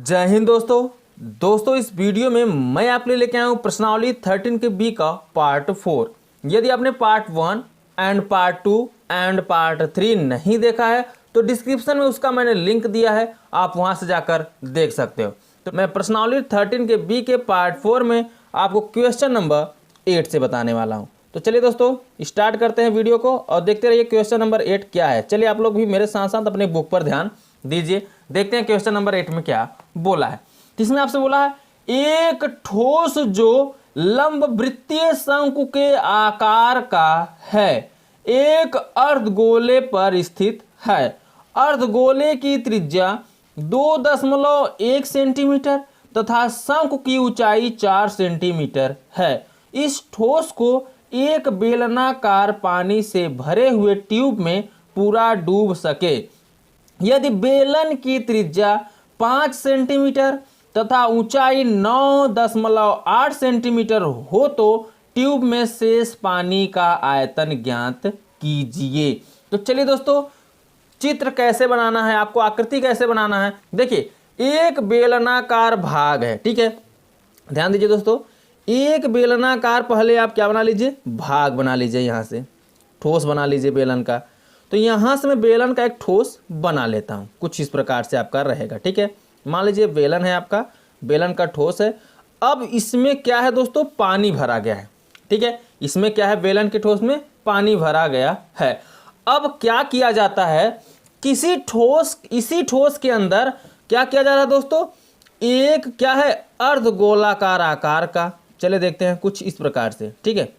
जय हिंद दोस्तों इस वीडियो में मैं आपके लिए लेके आया हूँ प्रश्नावली 13 के बी का पार्ट 4। यदि आपने part 1 and part 2 and part 3 नहीं देखा है तो डिस्क्रिप्शन में उसका मैंने लिंक दिया है, आप वहां से जाकर देख सकते हो। तो मैं प्रश्नावली 13 के बी के पार्ट 4 में आपको क्वेश्चन नंबर 8 से बताने वाला हूँ। तो चलिए दोस्तों स्टार्ट करते हैं वीडियो को और देखते रहिए क्वेश्चन नंबर 8 क्या है। चलिए आप लोग भी मेरे साथ साथ अपने बुक पर ध्यान दीजिए, देखते हैं क्वेश्चन नंबर 8 में क्या बोला है। इसमें आपसे बोला है एक ठोस जो लंब वृत्तीय शंकु के आकार का है, एक अर्धगोले पर स्थित है। अर्धगोले की त्रिज्या 2.1 सेंटीमीटर तथा शंकु की ऊंचाई 4 सेंटीमीटर है। इस ठोस को एक बेलनाकार पानी से भरे हुए ट्यूब में पूरा डूब सके। यदि बेलन की त्रिज्या 5 सेंटीमीटर तथा ऊंचाई 9.8 सेंटीमीटर हो तो ट्यूब में शेष पानी का आयतन ज्ञात कीजिए। तो चलिए दोस्तों चित्र कैसे बनाना है, आपको आकृति कैसे बनाना है। देखिए एक बेलनाकार भाग है, ठीक है, ध्यान दीजिए दोस्तों। एक बेलनाकार पहले आप क्या बना लीजिए, भाग बना लीजिए, यहाँ से ठोस बना लीजिए बेलन का। तो यहाँ से मैं बेलन का एक ठोस बना लेता हूँ, कुछ इस प्रकार से आपका रहेगा, ठीक है। मान लीजिए बेलन है आपका, बेलन का ठोस है। अब इसमें क्या है दोस्तों, पानी भरा गया है, ठीक है। इसमें क्या है, बेलन के ठोस में पानी भरा गया है। अब क्या किया जाता है, इसी ठोस के अंदर क्या किया जा रहा है दोस्तों, एक क्या है अर्धगोलाकार आकार का, चले देखते हैं कुछ इस प्रकार से, ठीक है।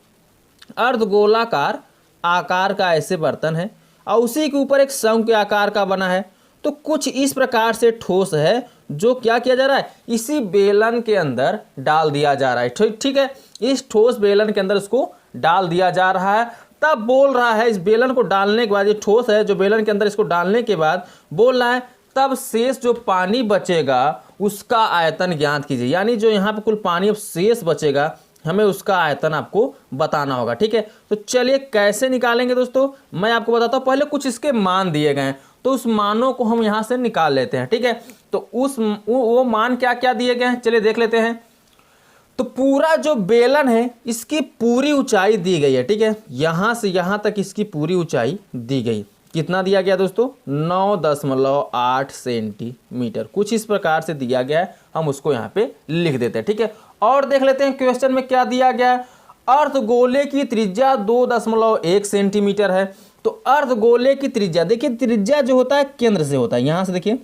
अर्धगोलाकार आकार का ऐसे बर्तन है और उसी के ऊपर एक शंकु के आकार का बना है। तो कुछ इस प्रकार से ठोस है जो क्या किया जा रहा है, इसी बेलन के अंदर डाल दिया जा रहा है, ठीक है। इस ठोस बेलन के अंदर उसको डाल दिया जा रहा है। तब बोल रहा है इस बेलन को डालने के बाद, ये ठोस है जो बेलन के अंदर, इसको डालने के बाद बोल रहा है तब शेष जो पानी बचेगा उसका आयतन ज्ञात कीजिए। यानी जो यहाँ पे कुल पानी अब शेष बचेगा हमें उसका आयतन आपको बताना होगा, ठीक है। तो चलिए कैसे निकालेंगे दोस्तों, मैं आपको बताता हूँ। पहले कुछ इसके मान दिए गए हैं तो उस मानों को हम यहाँ से निकाल लेते हैं, ठीक है। तो वो मान क्या क्या दिए गए हैं, चलिए देख लेते हैं। तो पूरा जो बेलन है इसकी पूरी ऊंचाई दी गई है, ठीक है। यहाँ से यहाँ तक इसकी पूरी ऊंचाई दी गई। कितना दिया गया दोस्तों, 9.8 सेंटीमीटर, कुछ इस प्रकार से दिया गया है। हम उसको यहाँ पे लिख देते हैं, ठीक है। और देख लेते हैं क्वेश्चन में क्या दिया गया है। अर्धगोले की त्रिज्या 2.1 सेंटीमीटर है। तो अर्धगोले की त्रिज्या, देखिए त्रिज्या जो होता है केंद्र से होता है, यहाँ से देखिए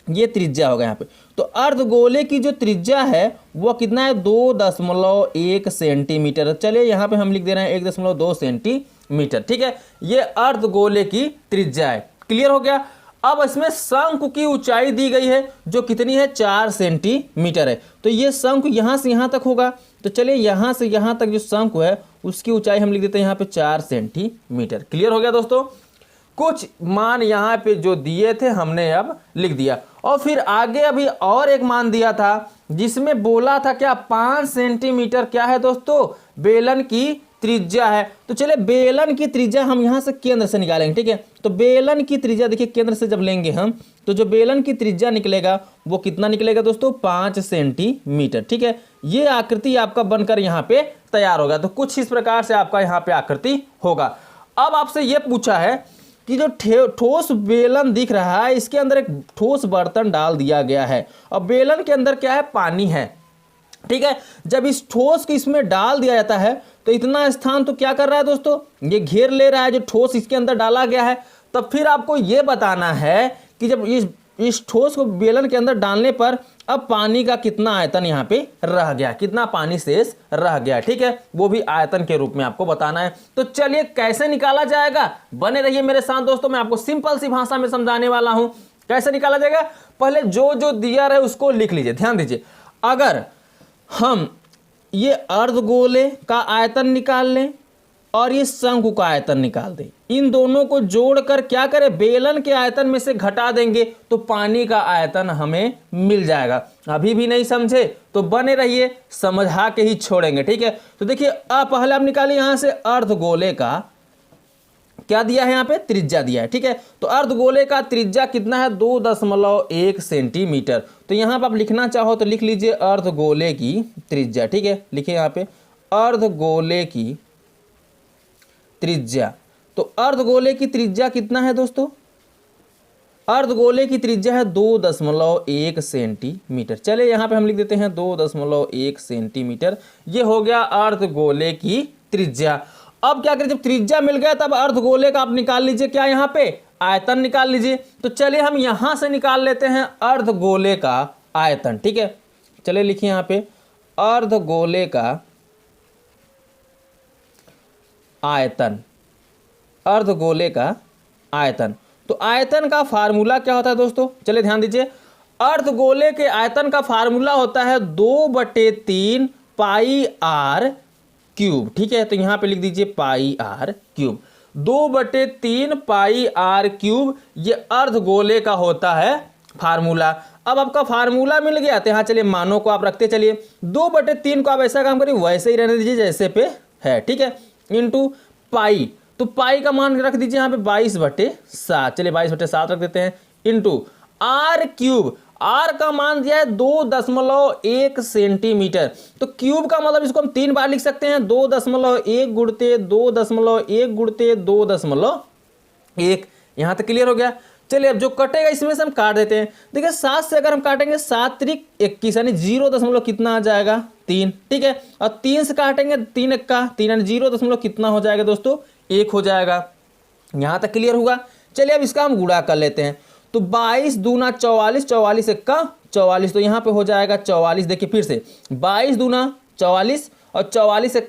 ये त्रिज्या होगा यहाँ पे। तो अर्धगोले की जो त्रिज्या है वो कितना है, 2.1 सेंटीमीटर। चलिए यहाँ पे हम लिख दे रहे हैं 1.2 सेंटीमीटर, ठीक है। ये अर्धगोले की त्रिज्या है, क्लियर हो गया। अब इसमें शंकु की ऊंचाई दी गई है जो कितनी है, 4 सेंटीमीटर है। तो ये शंकु यहाँ से यहाँ तक होगा। तो चलिए यहाँ से यहाँ तक जो शंकु है उसकी ऊंचाई हम लिख देते हैं यहाँ पे 4 सेंटीमीटर। क्लियर हो गया दोस्तों। कुछ मान यहाँ पे जो दिए थे हमने अब लिख दिया। और फिर आगे अभी और एक मान दिया था जिसमें बोला था क्या, 5 सेंटीमीटर क्या है दोस्तों, बेलन की त्रिज्या है। तो चले बेलन की त्रिज्या हम यहाँ से केंद्र से निकालेंगे, ठीक है। तो बेलन की त्रिज्या देखिए केंद्र से जब लेंगे हम तो जो बेलन की त्रिज्या निकलेगा वो कितना निकलेगा दोस्तों, 5 सेंटीमीटर, ठीक है। ये आकृति आपका बनकर यहाँ पे तैयार होगा। तो कुछ इस प्रकार से आपका यहाँ पे आकृति होगा। अब आपसे ये पूछा है कि जो ठोस बेलन दिख रहा है इसके अंदर एक ठोस बर्तन डाल दिया गया है और बेलन के अंदर क्या है, पानी है, ठीक है। जब इस ठोस को इसमें डाल दिया जाता है तो इतना स्थान तो क्या कर रहा है दोस्तों, ये घेर ले रहा है जो ठोस इसके अंदर डाला गया है। तब फिर आपको ये बताना है कि जब इस ठोस को बेलन के अंदर डालने पर अब पानी का कितना आयतन यहाँ पे रह गया, कितना पानी शेष रह गया, ठीक है। वो भी आयतन के रूप में आपको बताना है। तो चलिए कैसे निकाला जाएगा, बने रहिए मेरे साथ दोस्तों। मैं आपको सिंपल सी भाषा में समझाने वाला हूं कैसे निकाला जाएगा। पहले जो जो दिया रहे उसको लिख लीजिए, ध्यान दीजिए। अगर हम ये अर्धगोले का आयतन निकाल लें और ये शंकु का आयतन निकाल दें, इन दोनों को जोड़कर क्या करें, बेलन के आयतन में से घटा देंगे तो पानी का आयतन हमें मिल जाएगा। अभी भी नहीं समझे तो बने रहिए, समझा के ही छोड़ेंगे, ठीक है। तो देखिए पहले आप निकालिए यहाँ से अर्धगोले का क्या दिया है यहाँ पे, त्रिज्या दिया है। ठीक है, तो अर्धगोले का त्रिज्या कितना है, 2.1 सेंटीमीटर। तो यहाँ पर आप लिखना चाहो तो लिख लीजिए अर्धगोले की त्रिज्या। ठीक है, लिखिए यहाँ पे अर्धगोले की त्रिज्या। तो अर्धगोले की त्रिज्या कितना है दोस्तों, अर्धगोले की त्रिज्या है 2.1 सेंटीमीटर। चलिए यहाँ पे हम लिख देते हैं 2.1 सेंटीमीटर। ये हो गया अर्धगोले की त्रिज्या। अब क्या करें, जब त्रिज्या मिल गया तब अर्धगोले का आप निकाल लीजिए क्या, यहाँ पे आयतन निकाल लीजिए। तो चलिए हम यहां से निकाल लेते हैं अर्धगोले का आयतन। ठीक है, चलिए लिखिए यहाँ पे अर्धगोले का आयतन, अर्धगोले का आयतन। तो आयतन का फार्मूला क्या होता है दोस्तों, चलिए ध्यान दीजिए। अर्धगोले के आयतन का फार्मूला होता है 2/3 पाई आर क्यूब। ठीक है, तो यहां पे लिख दीजिए pi R cube. 2/3 pi R cube ये अर्धगोले का होता है फार्मूला। अब आपका फार्मूला मिल गया तो यहाँ चलिए मानों को आप रखते चलिए। 2/3 को आप ऐसा काम करिए, वैसे ही रहने दीजिए जैसे पे है। ठीक है, इंटू पाई, तो पाई का मान रख दीजिए यहाँ पे 22/7। चलिए 22/7 रख देते हैं, इंटू आर क्यूब। आर का मान दिया है 2.1 सेंटीमीटर। तो क्यूब का मतलब इसको हम 3 बार लिख सकते हैं, 2.1 गुणते 2.1 गुणते 2.1। यहां तक क्लियर हो गया। चलिए अब जो कटेगा इसमें से हम काट देते हैं। देखिए 7 से अगर हम काटेंगे 7 × 21 यानी 0 कितना आ जाएगा 3। ठीक है, और 3 से काटेंगे 3 × 3 यानी 0 कितना हो जाएगा दोस्तों 1 हो जाएगा। यहां तक क्लियर हुआ। चलिए अब इसका हम गुणा कर लेते हैं। तो 22 दूना 44, 44 × 44, तो यहाँ पे हो जाएगा 44। देखिए फिर से 22 दूना 44 और 44 ×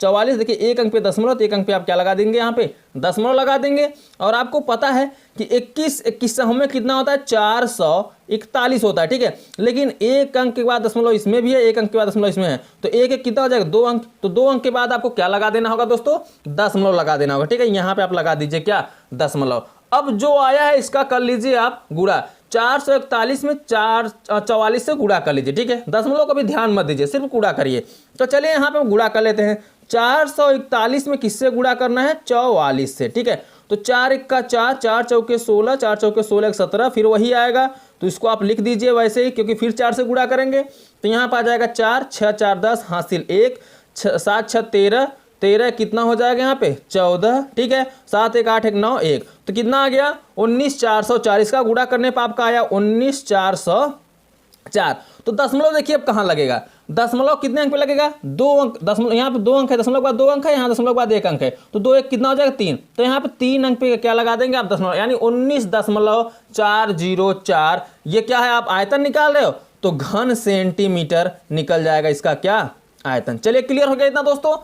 44। देखिए एक अंक पे दशमलव, तो एक अंक पे आप क्या लगा देंगे, यहाँ पे दशमलव लगा देंगे। और आपको पता है कि 21 में कितना होता है 441 होता है। ठीक है, लेकिन एक अंक के बाद दशमलव इसमें भी है, एक अंक के बाद दशमलव इसमें है, तो एक कितना हो जाएगा 2 अंक। तो 2 अंक के बाद आपको क्या लगा देना होगा दोस्तों, दशमलव लगा देना होगा। ठीक है, यहाँ पे आप लगा दीजिए क्या, दशमलव। अब जो आया है इसका कर लीजिए आप गुणा। 441 में 44 से गुणा कर लीजिए। ठीक है, दशमलव का भी ध्यान मत दीजिए, सिर्फ गुणा करिए। तो चलिए यहाँ पे हम गुणा कर लेते हैं। 441 में किससे गुणा करना है, 44 से। ठीक है, तो 4 × 4, 4 चौके 16, 4 चौके 16 × 17, फिर वही आएगा। तो इसको आप लिख दीजिए वैसे ही, क्योंकि फिर 4 से गुणा करेंगे। तो यहाँ पर आ जाएगा 4, 6 × 4 10, हासिल 1, 7 × 6 13, 13 कितना हो जाएगा यहाँ पे 14। ठीक है, 7 × 1 8 1 9 1, तो कितना आ गया 19,404। का गुणा करने पर आपका आया 19,404। तो दशमलव देखिए अब कहाँ लगेगा, दशमलव कितने अंक पे लगेगा, 2 अंक। दशमलव यहाँ पे 2 अंक है, दशमलव के बाद 2 अंक है, यहाँ दशमलव के बाद 1 अंक है, तो 2 1 कितना हो जाएगा 3। तो यहाँ पे 3 अंक पे क्या लगा देंगे आप, दशमलव, यानी 19.404। ये क्या है, आप आयतन निकाल रहे हो तो घन सेंटीमीटर निकल जाएगा इसका क्या, आयतन। चलिए क्लियर हो गया इतना दोस्तों।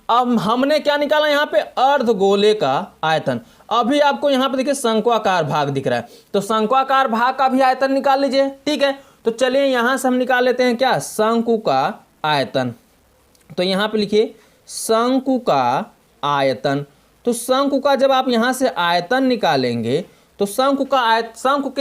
अब हमने क्या निकाला यहाँ पे, अर्धगोले का आयतन। अभी आपको यहाँ पे देखिए शंक्वाकार भाग दिख रहा है, तो शंक्वाकार भाग का भी आयतन निकाल लीजिए। ठीक है, तो चलिए यहाँ से हम निकाल लेते हैं क्या, शंकु का आयतन। तो यहाँ पे लिखिए शंकु का आयतन। तो शंकु का जब आप यहाँ से आयतन निकालेंगे तो शंकु के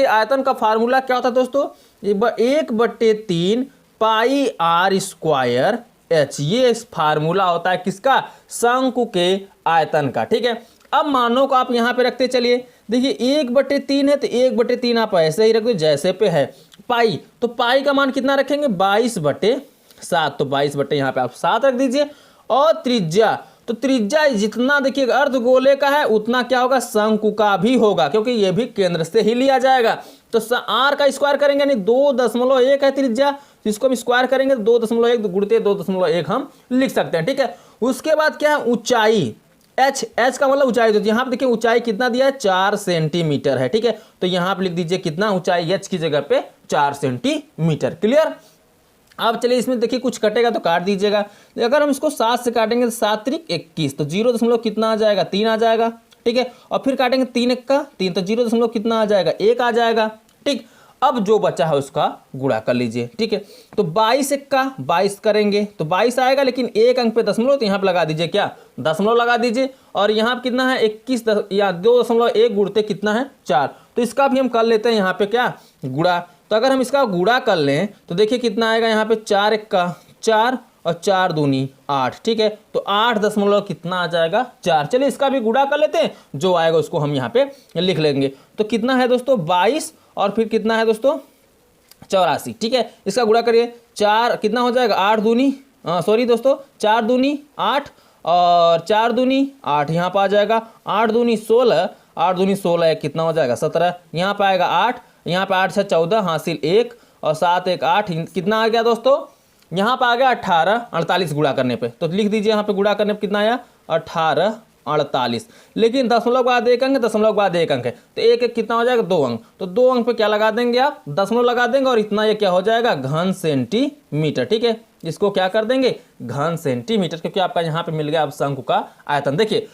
आयतन का फार्मूला क्या होता है दोस्तों, 1/3 पाई आर स्क्वायर एच। ये फार्मूला होता है किसका, शंकु के आयतन का। ठीक है, अब मानों को आप यहाँ पे रखते चलिए। देखिए 1/3 है तो 1/3 आप ऐसे ही रख दो जैसे पे है। पाई, तो पाई का मान कितना रखेंगे 22/7, तो 22 यहाँ पे आप 7 रख दीजिए। और त्रिज्या, तो त्रिज्या जितना देखिए अर्धगोले का है उतना क्या होगा, शंकु का भी होगा, क्योंकि ये भी केंद्र से ही लिया जाएगा। तो आर का स्क्वायर करेंगे यानी 2.1 है त्रिज्या, तो इसको हम स्क्वायर करेंगे 2.1 गुणते 2.1 हम लिख सकते हैं। ठीक है, उसके बाद क्या है ऊंचाई, एच का मतलब ऊंचाई। तो यहाँ पे देखिए ऊंचाई कितना दिया है 4 सेंटीमीटर है। ठीक है, तो यहाँ पे लिख दीजिए कितना ऊंचाई, एच की जगह पे 4 सेंटीमीटर। क्लियर। अब चलिए इसमें देखिए कुछ कटेगा तो काट दीजिएगा। अगर हम इसको 7 से काटेंगे तो 7 × 21, तो 0 कितना आ जाएगा 3 आ जाएगा। ठीक है, और फिर काटेंगे 3 × 3, तो 0 कितना आ जाएगा 1 आ जाएगा। ठीक, अब जो बचा है उसका गुणा कर लीजिए। ठीक है, तो 22 × 22 करेंगे तो 22 आएगा, लेकिन एक अंक पे दशमलव, तो यहाँ पे लगा दीजिए क्या, दशमलव लगा दीजिए। और यहाँ पे कितना है 21 या 2.1 गुणते कितना है 4, तो इसका भी हम कर लेते हैं यहाँ पे क्या, गुणा। तो अगर हम इसका गुणा कर लें तो देखिए कितना आएगा यहाँ पे 4 × 4 और 4 दूनी 8, ठीक है। तो 8 दशमलव कितना आ जाएगा 4। चलिए इसका भी गुणा कर लेते हैं, जो आएगा उसको हम यहाँ पे लिख लेंगे। तो कितना है दोस्तों 22 और फिर कितना है दोस्तों 84, ठीक है। इसका गुणा करिए, 4 कितना हो जाएगा 8 दूनी सॉरी दोस्तों 4 दूनी 8 और 4 दूनी 8 यहाँ पर आ जाएगा, 8 दूनी 16, 8 दूनी 16 कितना हो जाएगा 17, यहाँ पर आएगा 8, यहाँ पर 8 से 14 हासिल 1 और 7 1 8, कितना आ गया दोस्तों यहाँ पर आ गया 18 48 गुणा करने पे। तो लिख दीजिए यहाँ पे गुणा करने पे कितना आया 18 48। लेकिन दशमलव बाद 1 अंक, दशमलव बाद 1 अंक है तो एक एक कितना हो जाएगा 2 अंक। तो 2 अंक पे क्या लगा देंगे आप दशमलव लगा देंगे और इतना ये क्या हो जाएगा घन सेंटीमीटर, ठीक है। इसको क्या कर देंगे घन सेंटीमीटर, क्योंकि आपका यहाँ पे मिल गया अब शंकु का आयतन। देखिए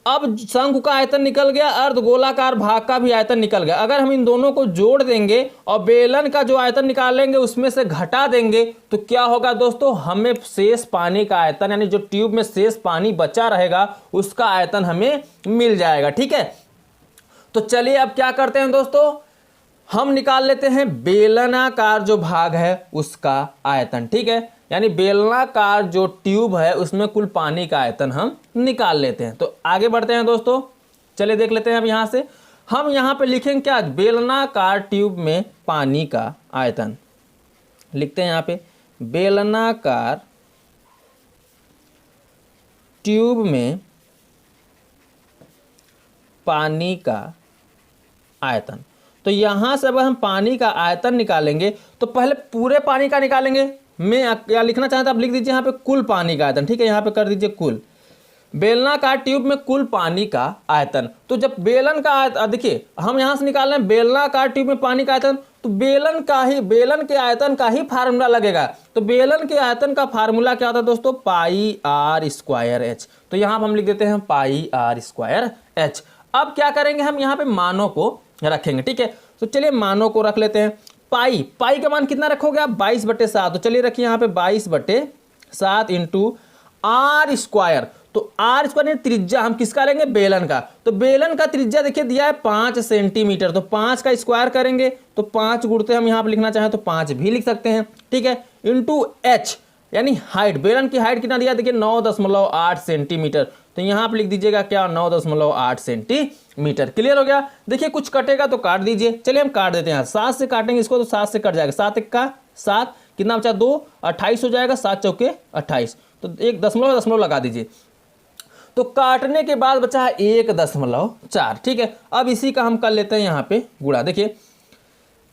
अब शंकु का आयतन निकल गया, अर्धगोलाकार भाग का भी आयतन निकल गया। अगर हम इन दोनों को जोड़ देंगे और बेलन का जो आयतन निकालेंगे उसमें से घटा देंगे तो क्या होगा दोस्तों, हमें शेष पानी का आयतन यानी जो ट्यूब में शेष पानी बचा रहेगा उसका आयतन हमें मिल जाएगा, ठीक है। तो चलिए अब क्या करते हैं दोस्तों, हम निकाल लेते हैं बेलनाकार जो भाग है उसका आयतन, ठीक है। यानी बेलनाकार जो ट्यूब है उसमें कुल पानी का आयतन हम निकाल लेते हैं। तो आगे बढ़ते हैं दोस्तों, चलिए देख लेते हैं अब यहाँ से हम यहाँ पे लिखेंगे क्या बेलनाकार ट्यूब में पानी का आयतन। लिखते हैं यहाँ पे बेलनाकार ट्यूब में पानी का आयतन। तो यहाँ से अब हम पानी का आयतन निकालेंगे तो पहले पूरे पानी का निकालेंगे। मैं क्या लिखना चाहता आप लिख दीजिए यहाँ पे कुल पानी का आयतन, ठीक है। यहाँ पे कर दीजिए कुल बेलनाकार ट्यूब में कुल पानी का आयतन। तो जब बेलन का देखिए हम यहाँ से निकाल रहे हैं बेलनाकार ट्यूब में पानी का आयतन, तो बेलन के आयतन का ही फार्मूला लगेगा। तो बेलन के आयतन का फार्मूला क्या होता है दोस्तों पाई आर स्क्वायर एच। तो यहाँ हम लिख देते हैं पाई आर स्क्वायर एच। अब क्या करेंगे हम यहाँ पे मानों को रखेंगे, ठीक है। तो चलिए मानों को रख लेते हैं। पाई का मान कितना रखोगे आप 22/7। तो चलिए रखिए यहाँ पे 22/7 इंटू आर स्क्वायर। तो आर स्क्वायर त्रिज्या हम किसका लेंगे बेलन का। तो बेलन का त्रिज्या देखिए दिया है 5 सेंटीमीटर। तो 5 का स्क्वायर करेंगे तो 5 गुणते हम यहाँ पे लिखना चाहें तो 5 भी लिख सकते हैं, ठीक है। इंटू एच यानी हाइट, बेलन की हाइट कितना दिया देखिए 9.8 सेंटीमीटर। तो यहाँ पे लिख दीजिएगा क्या 9.8 सेंटीमीटर। क्लियर हो गया। देखिए कुछ कटेगा तो काट दीजिए। चलिए हम काट देते हैं, 7 से काटेंगे इसको तो 7 से कट जाएगा, 7 1 का 7 कितना बचा 2 28 हो जाएगा, 7 चौके 28। तो एक दशमलव लगा दीजिए। तो काटने के बाद बचा है 1.4, ठीक है। अब इसी का हम कर लेते हैं यहाँ पे गुणा। देखिए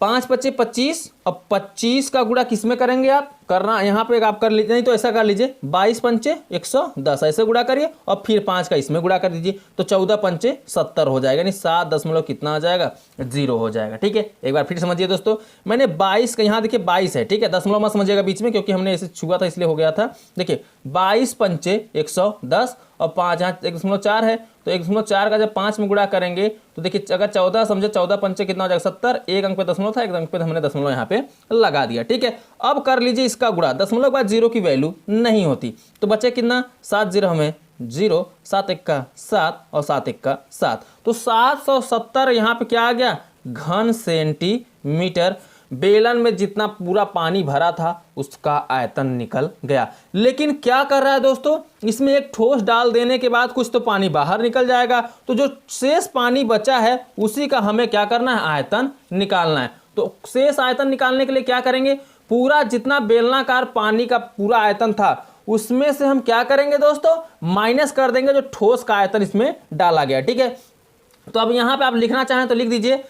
5 × 5 = 25। अब 25 का गुणा किस में करेंगे आप करना यहाँ पे आप कर लीजिए, नहीं तो ऐसा कर लीजिए 22 × 5 = 110 ऐसे गुणा करिए और फिर 5 का इसमें गुणा कर दीजिए। तो 14 × 5 = 70 हो जाएगा, यानी 7 दशमलव कितना आ जाएगा 0 हो जाएगा, ठीक है। एक बार फिर समझिए दोस्तों, मैंने 22 का यहाँ देखिए 22 है, ठीक है। दशमलव मत समझिएगा बीच में क्योंकि हमने ऐसे छुआ था इसलिए हो गया था। देखिए 22 × 5 = 110 और 5 यहाँ 1.4 है तो 1.4 का जब 5 में गुणा करेंगे तो देखिए अगर 14 समझे 14 × 5 कितना हो जाएगा 70। एक अंक पे दशमलव था, एक अंक पे हमने दशमलव यहाँ पे लगा दिया, ठीक है। अब कर लीजिए इसका गुणा, दशमलव के बाद 0 की वैल्यू नहीं होती तो बचे कितना 7 0 हमें 0, 7 1 का 7 और 7 1 का 7। तो 770 यहाँ पे क्या आ गया घन सेंटीमीटर। बेलन में जितना पूरा पानी भरा था उसका आयतन निकल गया। लेकिन क्या कर रहा है दोस्तों, इसमें एक ठोस डाल देने के बाद कुछ तो पानी बाहर निकल जाएगा, तो जो शेष पानी बचा है उसी का हमें क्या करना है आयतन निकालना है। तो शेष आयतन निकालने के लिए क्या करेंगे, पूरा जितना बेलनाकार पानी का पूरा आयतन था उसमें से हम क्या करेंगे दोस्तों माइनस कर देंगे जो ठोस का आयतन इसमें डाला गया, ठीक है। तो अब यहाँ पे आप लिखना चाहें तो लिख दीजिए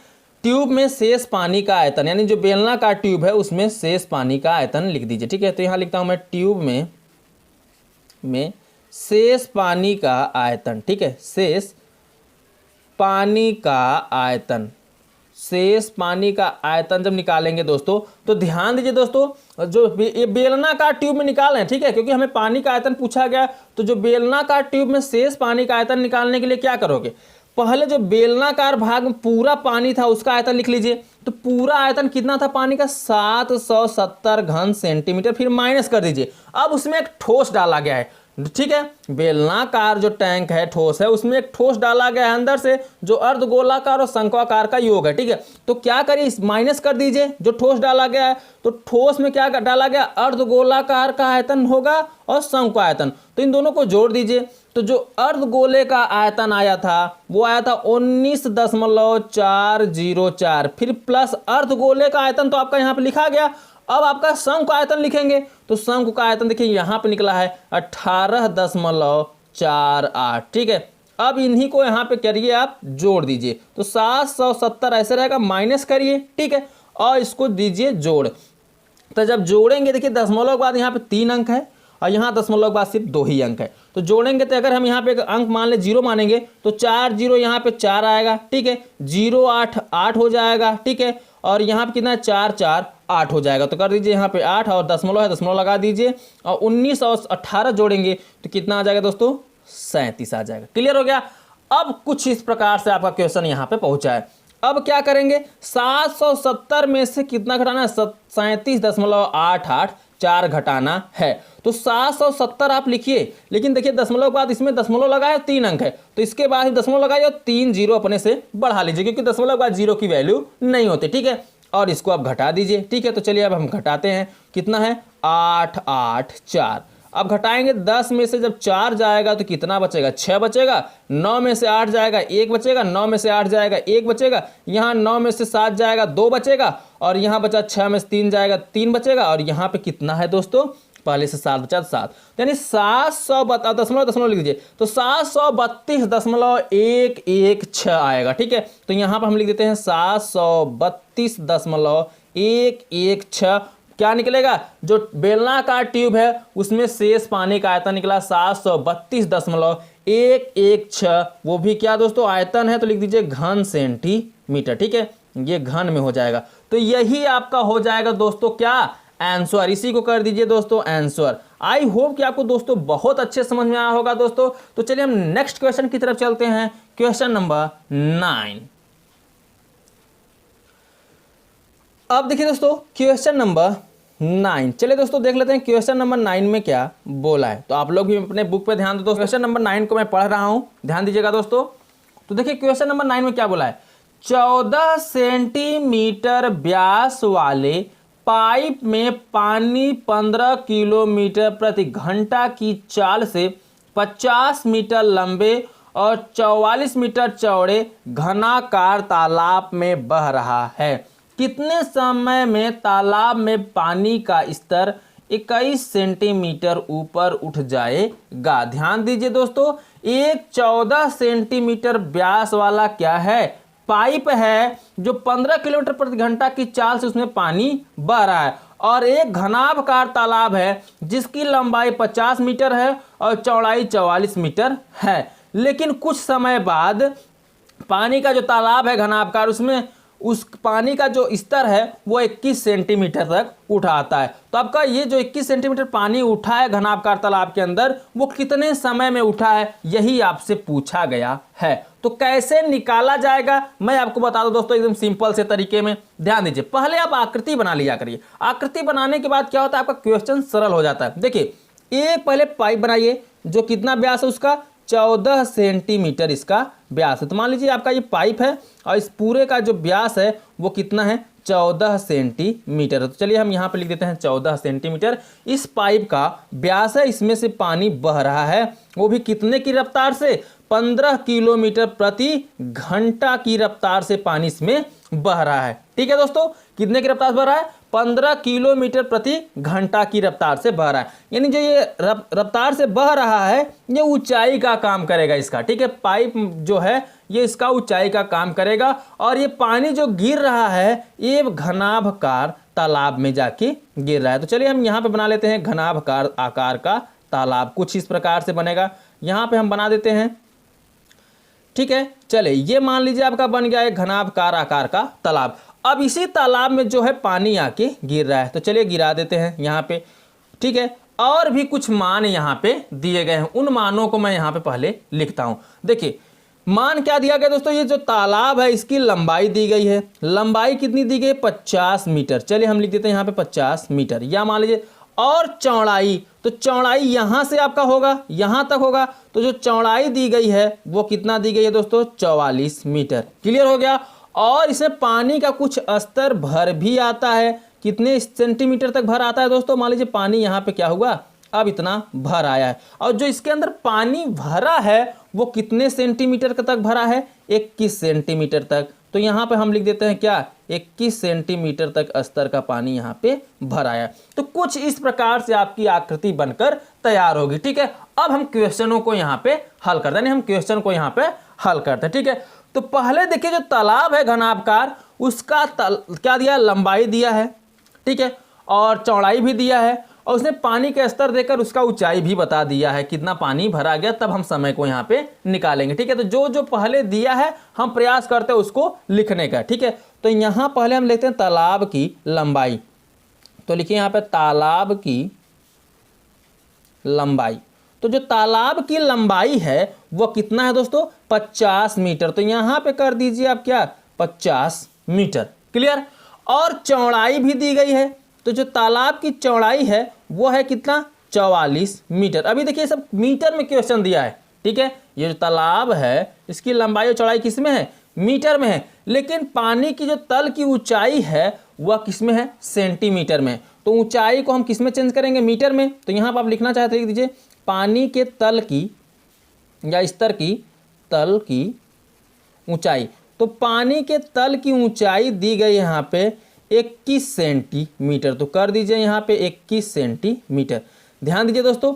ट्यूब में शेष पानी का आयतन, यानी जो बेलनाकार ट्यूब है उसमें शेष पानी का आयतन लिख दीजिए, ठीक है। तो यहाँ लिखता हूँ मैं ट्यूब में शेष पानी का आयतन, ठीक है। शेष पानी का आयतन, शेष पानी का आयतन जब निकालेंगे दोस्तों तो ध्यान दीजिए दोस्तों, जो ये बेलनाकार ट्यूब में निकाल रहे हैं, ठीक है, क्योंकि हमें पानी का आयतन पूछा गया। तो जो बेलनाकार ट्यूब में शेष पानी का आयतन निकालने के लिए क्या करोगे, पहले जो बेलनाकार भाग में पूरा पानी था उसका आयतन लिख लीजिए। तो पूरा आयतन कितना था पानी का 770 घन सेंटीमीटर, फिर माइनस कर दीजिए। अब उसमें एक ठोस डाला गया है, ठीक है, बेलनाकार जो टैंक है ठोस है उसमें एक ठोस डाला गया है अंदर से जो अर्धगोलाकार और शंक्वाकार का योग है। ठीक है, तो क्या करिए, माइनस कर दीजिए जो ठोस डाला गया है। तो ठोस में क्या डाला गया, अर्धगोलाकार का आयतन होगा और शंकु आयतन, तो इन दोनों को जोड़ दीजिए। तो जो अर्धगोले का आयतन आया था वो आया था 19.404, फिर प्लस अर्धगोले का आयतन तो आपका यहाँ पे लिखा गया। अब आपका शंकु आयतन लिखेंगे तो शंकु का आयतन देखिए यहाँ पे निकला है 18.48। ठीक है, अब इन्हीं को यहाँ पे करिए आप जोड़ दीजिए, तो 770 ऐसे रहेगा, माइनस करिए। ठीक है, और इसको दीजिए जोड़। तो जब जोड़ेंगे देखिए दशमलव के बाद यहाँ पे 3 अंक है और यहाँ दशमलव के बाद सिर्फ 2 ही अंक है। तो जोड़ेंगे तो अगर हम यहाँ पे एक अंक मान ले 0 मानेंगे तो 4 0 यहाँ पे 4 आएगा। ठीक है, 0 8 8 हो जाएगा। ठीक है, और यहाँ पे कितना है, 4 4 8 हो जाएगा। तो कर दीजिए यहाँ पे 8 और दशमलव है, दशमलव लगा दीजिए और 19 और 18 जोड़ेंगे तो कितना आ जाएगा दोस्तों, 37 आ जाएगा। क्लियर हो गया। अब कुछ इस प्रकार से आपका क्वेश्चन यहाँ पे पहुंचा है। अब क्या करेंगे, 770 में से कितना घटाना है, 37.88 4 घटाना है। तो 770 आप लिखिए, लेकिन देखिए दशमलव के बाद इसमें दशमलव लगाए 3 अंक है तो इसके बाद दशमलव लगाइए और 3 0 अपने से बढ़ा लीजिए क्योंकि दशमलव के बाद 0 की वैल्यू नहीं होती। ठीक है, और इसको आप घटा दीजिए। ठीक है, तो चलिए अब हम घटाते हैं, कितना है 8 8 4। अब घटाएंगे 10 में से जब 4 जाएगा तो कितना बचेगा, 6 बचेगा। 9 में से 8 जाएगा 1 बचेगा, 9 में से 8 जाएगा 1 बचेगा, यहाँ 9 में से 7 जाएगा 2 बचेगा और यहाँ बचा 6 में से 3 जाएगा 3 बचेगा और यहाँ पे कितना है दोस्तों, पहले से 7 बचा 7, यानी 700 दशमलव लिख दीजिए तो 732.116 आएगा। ठीक है, तो यहाँ पर हम लिख देते हैं 732.116। क्या निकलेगा, जो बेलनाकार ट्यूब है उसमें शेष पानी का आयतन निकला 732.116। वो भी क्या दोस्तों, आयतन है तो लिख दीजिए घन सेंटीमीटर। ठीक है, ये घन में हो जाएगा। तो यही आपका हो जाएगा दोस्तों क्या, आंसर। इसी को कर दीजिए दोस्तों आंसर। आई होप कि आपको दोस्तों बहुत अच्छे समझ में आया होगा दोस्तों। तो चलिए हम नेक्स्ट क्वेश्चन की तरफ चलते हैं, क्वेश्चन नंबर 9। अब देखिए दोस्तों क्वेश्चन नंबर 9, चलिए दोस्तों देख लेते हैं क्वेश्चन नंबर 9 में क्या बोला है। तो आप लोग भी अपने बुक पे ध्यान दो दोस्तों, क्वेश्चन नंबर 9 को मैं पढ़ रहा हूं, ध्यान दीजिएगा दोस्तों। तो देखिए क्वेश्चन नंबर 9 में क्या बोला है, 14 सेंटीमीटर व्यास वाले पाइप में पानी 15 किलोमीटर प्रति घंटा की चाल से 50 मीटर लंबे और 44 मीटर चौड़े घनाकार तालाब में बह रहा है। कितने समय में तालाब में पानी का स्तर 21 सेंटीमीटर ऊपर उठ जाएगा। ध्यान दीजिए दोस्तों, एक 14 सेंटीमीटर व्यास वाला क्या है, पाइप है जो 15 किलोमीटर प्रति घंटा की चाल से उसमें पानी बह रहा है और एक घनाभकार तालाब है जिसकी लंबाई 50 मीटर है और चौड़ाई 44 मीटर है। लेकिन कुछ समय बाद पानी का जो तालाब है घनाभकार, उसमें उस पानी का जो स्तर है वो 21 सेंटीमीटर तक उठाता है। तो आपका ये जो 21 सेंटीमीटर पानी उठा है घनाभकार तालाब के अंदर, वो कितने समय में उठा है, यही आपसे पूछा गया है। तो कैसे निकाला जाएगा मैं आपको बता दूं दोस्तों, एकदम सिंपल से तरीके में। ध्यान दीजिए, पहले आप आकृति बना लिया करिए। आकृति बनाने के बाद क्या होता है, आपका क्वेश्चन सरल हो जाता है। देखिए, एक पहले पाइप बनाइए जो कितना व्यास है उसका, 14 सेंटीमीटर इसका व्यास है। तो मान लीजिए आपका ये पाइप है और इस पूरे का जो व्यास है वो कितना है, 14 सेंटीमीटर। तो चलिए हम यहाँ पे लिख देते हैं 14 सेंटीमीटर इस पाइप का व्यास है। इसमें से पानी बह रहा है, वो भी कितने की रफ्तार से, 15 किलोमीटर प्रति घंटा की रफ्तार से पानी इसमें बह रहा है। ठीक है दोस्तों, कितने की रफ्तार से बह रहा है, 15 किलोमीटर प्रति घंटा की रफ्तार से बह रहा है। यानी जो ये रफ्तार से बह रहा है ये ऊंचाई का काम करेगा इसका। ठीक है, पाइप जो है ये इसका ऊंचाई का काम करेगा और ये पानी जो गिर रहा है ये घनाभकार तालाब में जाके गिर रहा है। तो चलिए हम यहाँ पे बना लेते हैं घनाभकार आकार का तालाब। कुछ इस प्रकार से बनेगा, यहाँ पे हम बना देते हैं। ठीक है, चले ये मान लीजिए आपका बन गया है घनाभकार आकार का तालाब। अब इसी तालाब में जो है पानी आके गिर रहा है, तो चलिए गिरा देते हैं यहाँ पे। ठीक है, और भी कुछ मान यहाँ पे दिए गए हैं, उन मानों को मैं यहाँ पे पहले लिखता हूँ। देखिए मान क्या दिया गया दोस्तों, ये जो तालाब है इसकी लंबाई दी गई है। लंबाई कितनी दी गई, 50 मीटर। चलिए हम लिख देते हैं यहाँ पे 50 मीटर, या मान लीजिए और चौड़ाई, तो चौड़ाई यहाँ से आपका होगा यहाँ तक होगा, तो जो चौड़ाई दी गई है वो कितना दी गई है दोस्तों, 44 मीटर। क्लियर हो गया। और इसमें पानी का कुछ स्तर भर भी आता है, कितने सेंटीमीटर तक भर आता है दोस्तों, मान लीजिए पानी यहाँ पे क्या हुआ, अब इतना भर आया है, और जो इसके अंदर पानी भरा है वो कितने सेंटीमीटर तक भरा है, 21 सेंटीमीटर तक। तो यहाँ पे हम लिख देते हैं क्या, 21 सेंटीमीटर तक स्तर का पानी यहाँ पे भर आया। तो कुछ इस प्रकार से आपकी आकृति बनकर तैयार होगी। ठीक है, अब हम क्वेश्चनों को यहाँ पे हल करते हैं, हम क्वेश्चन को यहाँ पे हल करते हैं। ठीक है, तो पहले देखिए जो तालाब है घनाभकार, उसका क्या दिया, लंबाई दिया है, ठीक है, और चौड़ाई भी दिया है, और उसने पानी का स्तर देकर उसका ऊंचाई भी बता दिया है, कितना पानी भरा गया, तब हम समय को यहाँ पे निकालेंगे। ठीक है, तो जो जो पहले दिया है हम प्रयास करते हैं उसको लिखने का। ठीक है, तो यहाँ पहले हम लिखते हैं तालाब की लंबाई, तो लिखिए यहाँ पे तालाब की लंबाई। तो जो तालाब की लंबाई है वो कितना है दोस्तों, 50 मीटर। तो यहाँ पे कर दीजिए आप क्या, 50 मीटर। क्लियर। और चौड़ाई भी दी गई है, तो जो तालाब की चौड़ाई है वो है कितना, 44 मीटर। अभी देखिए सब मीटर में क्वेश्चन दिया है। ठीक है, ये जो तालाब है इसकी लंबाई और चौड़ाई किस में है, मीटर में है, लेकिन पानी की जो तल की ऊंचाई है वह किस में है, सेंटीमीटर में। तो ऊंचाई को हम किस में चेंज करेंगे, मीटर में। तो यहाँ पर आप लिखना चाहते लिख दीजिए पानी के तल की या स्तर की तल की ऊंचाई। तो पानी के तल की ऊंचाई दी गई यहाँ पे 21 सेंटीमीटर। तो कर दीजिए यहाँ पे 21 सेंटीमीटर। ध्यान दीजिए दोस्तों,